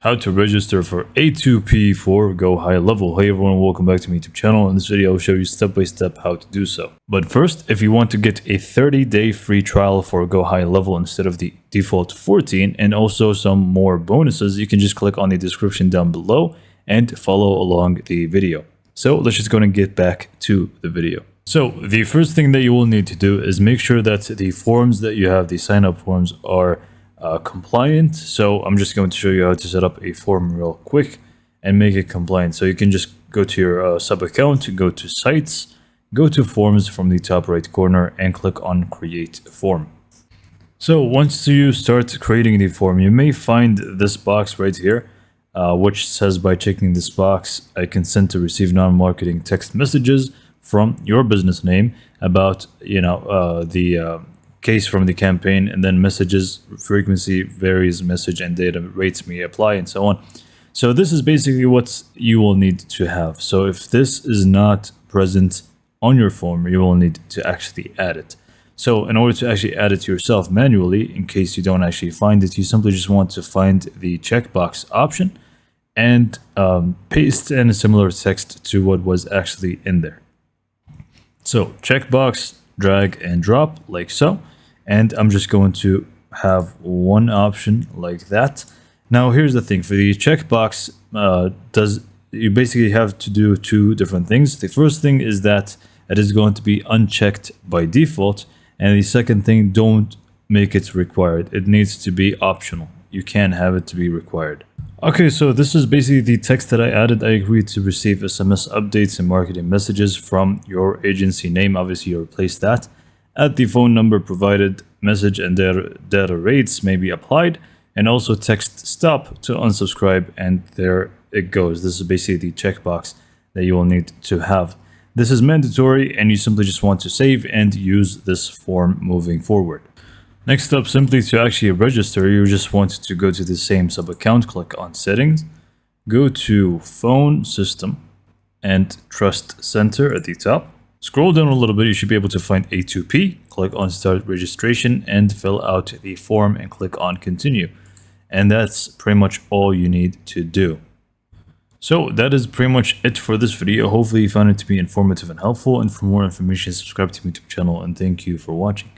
How to register for A2P for GoHighLevel. Hey everyone, welcome back to my YouTube channel. In this video, I'll show you step by step how to do so. But first, if you want to get a 30-day free trial for GoHighLevel instead of the default 14 and also some more bonuses, you can just click on the description down below and follow along the video. So let's just go and get back to the video. So the first thing that you will need to do is make sure that the forms that you have, the sign up forms, are compliant. So I'm just going to show you how to set up a form real quick and make it compliant. So you can just go to your sub account, go to sites, go to forms from the top right corner and click on create form. So once you start creating the form, you may find this box right here, which says by checking this box, I consent to receive non-marketing text messages from your business name about, the case from the campaign, and then messages, frequency varies, message and data rates may apply, and so on. So this is basically what you will need to have. So if this is not present on your form, you will need to actually add it. So in order to actually add it yourself manually, in case you don't actually find it, you simply just want to find the checkbox option and paste in a similar text to what was actually in there. So checkbox, drag and drop like so. And I'm just going to have one option like that. Now here's the thing, for the checkbox, you basically have to do two different things. The first thing is that it is going to be unchecked by default, and the second thing, don't make it required. It needs to be optional. You can have it to be required. Okay, so this is basically the text that I added. I agreed to receive SMS updates and marketing messages from your agency name. Obviously, you replace that. At the phone number provided, message and data rates may be applied, and also text stop to unsubscribe, and there it goes. This is basically the checkbox that you will need to have. This is mandatory, and you simply just want to save and use this form moving forward. Next up, simply to actually register, you just want to go to the same sub account, click on settings, go to phone system and trust center at the top. Scroll down a little bit, you should be able to find A2P, click on start registration and fill out the form and click on continue. And that's pretty much all you need to do. So that is pretty much it for this video. Hopefully you found it to be informative and helpful, and for more information, subscribe to my YouTube channel, and thank you for watching.